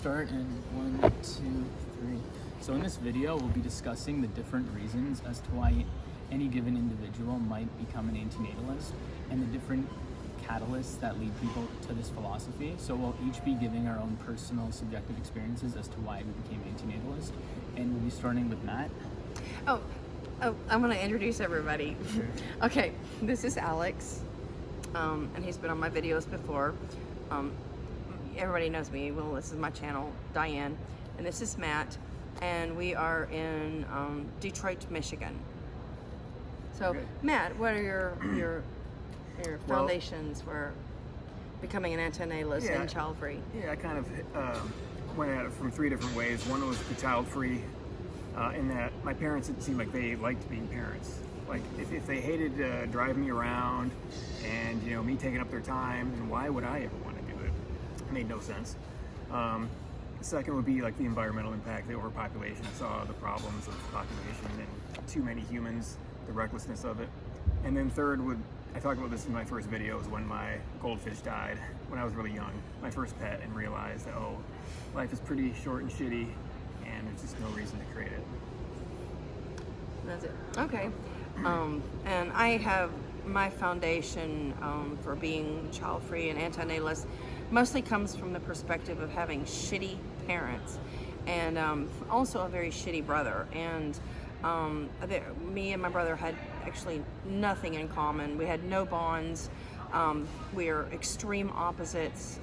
Start in 1, 2, 3. So in this video, we'll be discussing the different reasons as to why any given individual might become an antinatalist and the different catalysts that lead people to this philosophy. So we'll each be giving our own personal subjective experiences as to why we became antinatalist. And we'll be starting with Matt. Oh, I'm going to introduce everybody. Sure. Okay, this is Alex, and he's been on my videos before. Everybody knows me. Well, this is my channel, DiANe, and this is Matt, and we are in Detroit, Michigan. So, Okay. Matt, what are your foundations for becoming an antinatalist and child-free? Yeah, I kind of went at it from three different ways. One was the child-free, in that my parents, it seemed like they liked being parents. Like, if they hated driving me around and, you know, me taking up their time, then why would I ever want to do it? It made no sense. The second would be like the environmental impact, the overpopulation. I saw the problems of population and too many humans, the recklessness of it. And then third would, I talked about this in my first video, was when my goldfish died when I was really young, my first pet, and realized that, oh, life is pretty short and shitty, and there's just no reason to create it. That's it. Okay. And I have my foundation for being child-free and antinatalist mostly comes from the perspective of having shitty parents and also a very shitty brother. And me and my brother had actually nothing in common. We had no bonds. We are extreme opposites.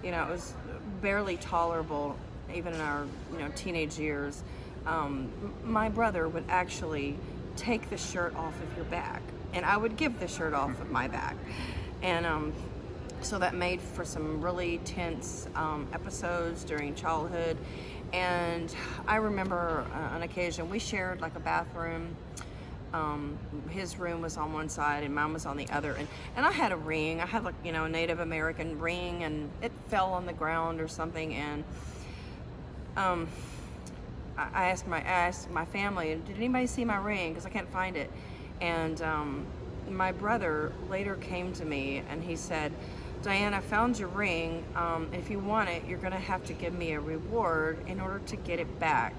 You know, it was barely tolerable even in our teenage years. My brother would actually take the shirt off of your back, and I would give the shirt off of my back, and so that made for some really tense episodes during childhood. And I remember an occasion we shared like a bathroom. His room was on one side and mine was on the other, and I had a ring. I had like a Native American ring, and it fell on the ground or something, and I asked my family, did anybody see my ring? Because I can't find it. And my brother later came to me and he said, Diane, I found your ring. If you want it, you're going to have to give me a reward in order to get it back.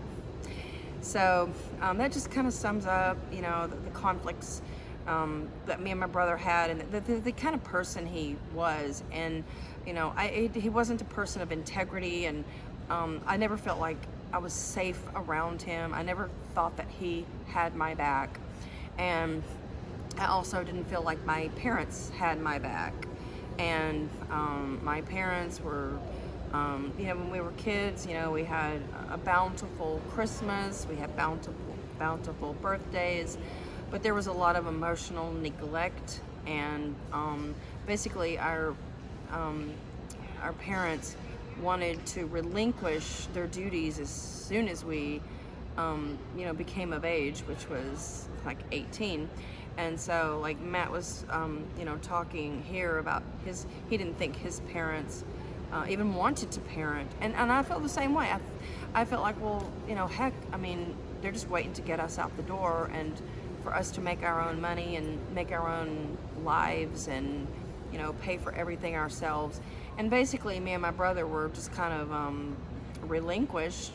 So that just kind of sums up, the conflicts that me and my brother had, and the kind of person he was. And he wasn't a person of integrity, and I never felt like I was safe around him. I never thought that he had my back. And I also didn't feel like my parents had my back. And my parents were, when we were kids, we had a bountiful Christmas, we had bountiful birthdays, but there was a lot of emotional neglect. And basically our parents wanted to relinquish their duties as soon as we became of age, which was like 18. And so like Matt was talking here about he didn't think his parents even wanted to parent, and I felt the same way. I felt like, well, heck, I mean, they're just waiting to get us out the door and for us to make our own money and make our own lives and pay for everything ourselves. And basically, me and my brother were just kind of relinquished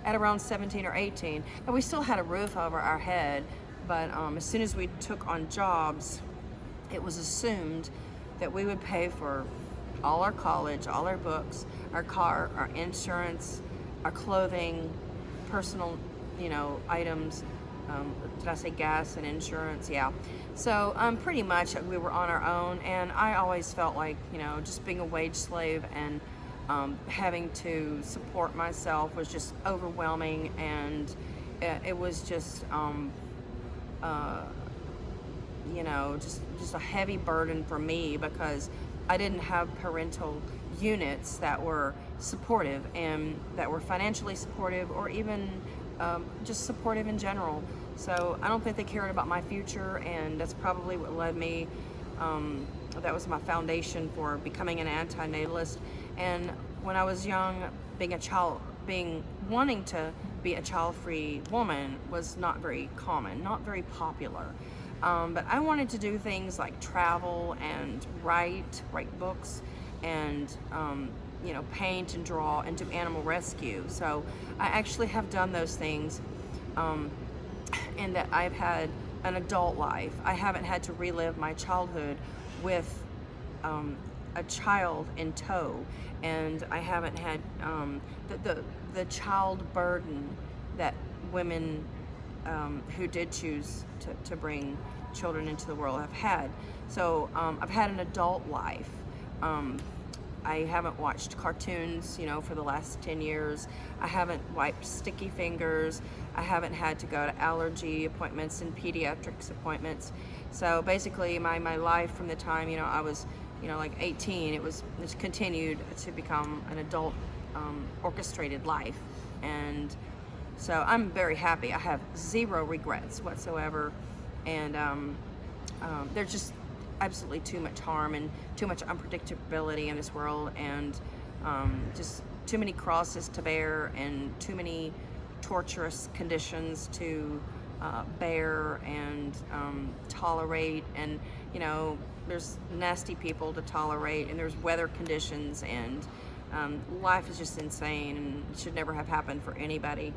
at around 17 or 18. And we still had a roof over our head, but as soon as we took on jobs, it was assumed that we would pay for all our college, all our books, our car, our insurance, our clothing, personal, items. Did I say gas and insurance? Yeah. So pretty much we were on our own, and I always felt like, just being a wage slave and having to support myself was just overwhelming, and it was just, just a heavy burden for me because I didn't have parental units that were supportive and that were financially supportive or even just supportive in general. So I don't think they cared about my future, and that's probably what led me, that was my foundation for becoming an antinatalist. And when I was young, wanting to be a child-free woman was not very common, not very popular. But I wanted to do things like travel and write books and paint and draw and do animal rescue. So I actually have done those things, and that I've had an adult life. I haven't had to relive my childhood with a child in tow, and I haven't had the child burden that women who did choose to bring children into the world have had. So I've had an adult life. I haven't watched cartoons, for the last 10 years. I haven't wiped sticky fingers. I haven't had to go to allergy appointments and pediatrics appointments. So basically my life from the time, I was, like 18, it's continued to become an adult orchestrated life. And so I'm very happy. I have zero regrets whatsoever. And there's just absolutely too much harm and too much unpredictability in this world, and just too many crosses to bear and too many torturous conditions to bear and tolerate. And there's nasty people to tolerate, and there's weather conditions, and life is just insane and should never have happened for anybody.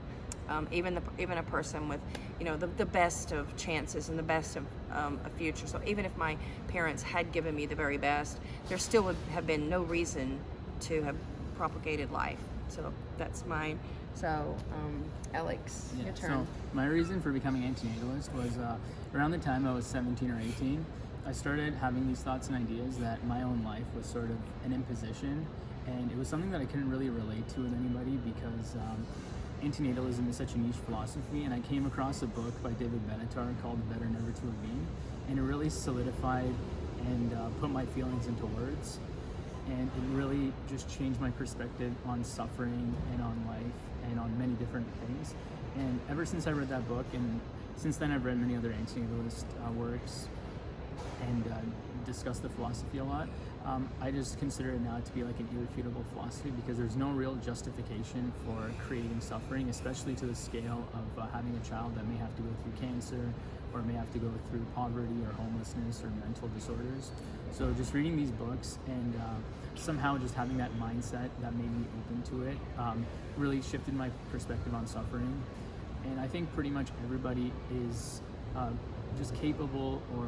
Even a person with the best of chances and the best of a future. So even if my parents had given me the very best, there still would have been no reason to have propagated life. So that's mine. So Alex, your turn. So my reason for becoming antinatalist was around the time I was 17 or 18. I started having these thoughts and ideas that my own life was sort of an imposition, and it was something that I couldn't really relate to with anybody because antinatalism is such a niche philosophy, and I came across a book by Benatar called Better Never to Have Been, and it really solidified and put my feelings into words, and it really just changed my perspective on suffering and on life and on many different things. And ever since I read that book, and since then I've read many other antinatalist works and discussed the philosophy a lot. I just consider it now to be like an irrefutable philosophy, because there's no real justification for creating suffering, especially to the scale of having a child that may have to go through cancer or may have to go through poverty or homelessness or mental disorders. So just reading these books and somehow just having that mindset that made me open to it really shifted my perspective on suffering. And I think pretty much everybody is just capable or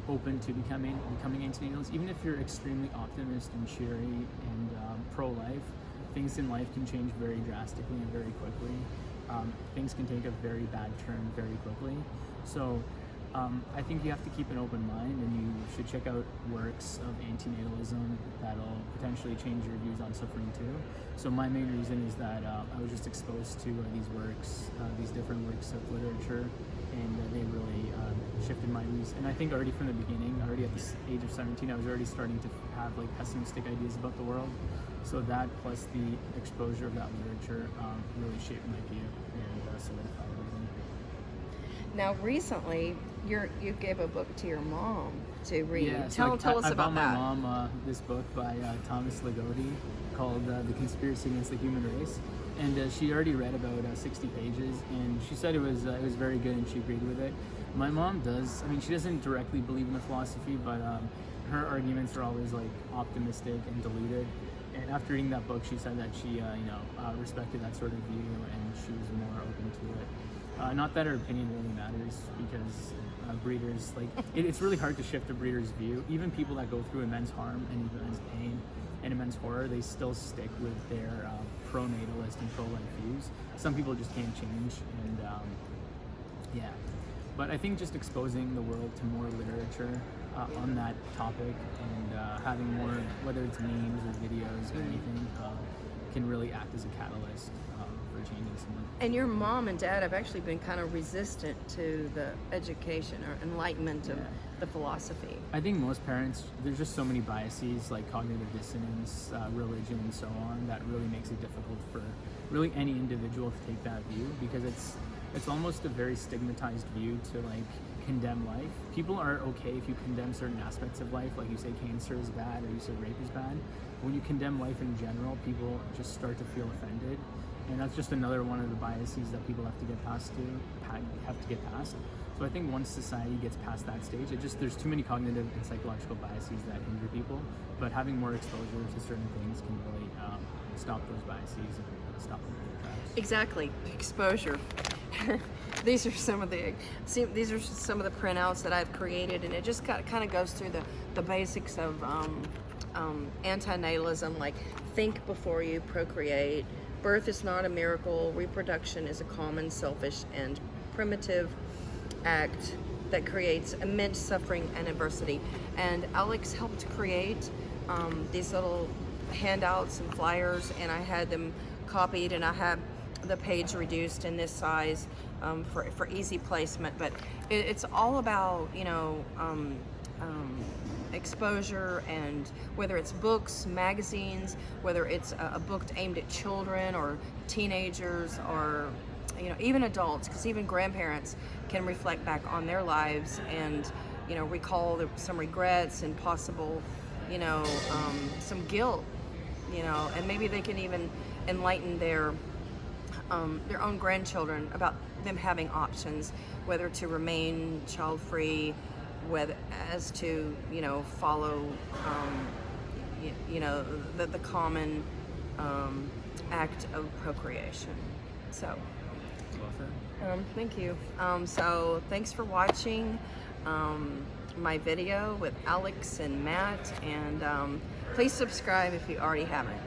open to becoming antinatalists. Even if you're extremely optimistic and cheery and pro-life, things in life can change very drastically and very quickly. Things can take a very bad turn very quickly. So I think you have to keep an open mind, and you should check out works of antinatalism that'll potentially change your views on suffering too. So my main reason is that I was just exposed to these works, these different works of literature, and they really shifted my views. And I think already from the beginning, already at the age of 17, I was already starting to have like pessimistic ideas about the world. So that plus the exposure of that literature really shaped my view and solidified everything. Now recently, you gave a book to your mom to read. Yeah, tell us I about bought my that. mom this book by Thomas Ligotti called The Conspiracy Against the Human Race. And she already read about 60 pages, and she said it was very good, and she agreed with it. My mom does. I mean, she doesn't directly believe in the philosophy, but her arguments are always like optimistic and deluded. And after reading that book, she said that she respected that sort of view, and she was more open to it. Not that her opinion really matters, because breeders, like, it's really hard to shift a breeder's view. Even people that go through immense harm and immense pain and immense horror, they still stick with their pro-natalist and pro-life views. Some people just can't change, and yeah. But I think just exposing the world to more literature on that topic, and having more, whether it's memes or videos or anything, can really act as a catalyst for changing someone. And your mom and dad have actually been kind of resistant to the education or enlightenment of the philosophy. I think most parents, there's just so many biases like cognitive dissonance, religion, and so on, that really makes it difficult for really any individual to take that view, because it's almost a very stigmatized view to like condemn life. People are okay if you condemn certain aspects of life, like you say cancer is bad or you say rape is bad. When you condemn life in general, people just start to feel offended, and that's just another one of the biases that people have to get past. So I think once society gets past that stage, there's too many cognitive and psychological biases that hinder people. But having more exposure to certain things can really stop those biases and stop them in their tracks. Exactly, exposure. These are some of the printouts that I've created, and it just kind of goes through the basics of antinatalism, like think before you procreate. Birth is not a miracle. Reproduction is a common, selfish, and primitive act that creates immense suffering and adversity. And Alex helped create these little handouts and flyers, and I had them copied, and I have the page reduced in this size for easy placement. But it's all about, you know, exposure, and whether it's books, magazines, whether it's a book aimed at children or teenagers, or you know, even adults, because even grandparents can reflect back on their lives and, you know, recall some regrets and possible, you know, some guilt, you know, and maybe they can even enlighten their own grandchildren about them having options, whether to remain child-free, whether as to, you know, follow, you know, the common act of procreation. So. Thank you. So thanks for watching my video with Alex and Matt, and please subscribe if you already haven't.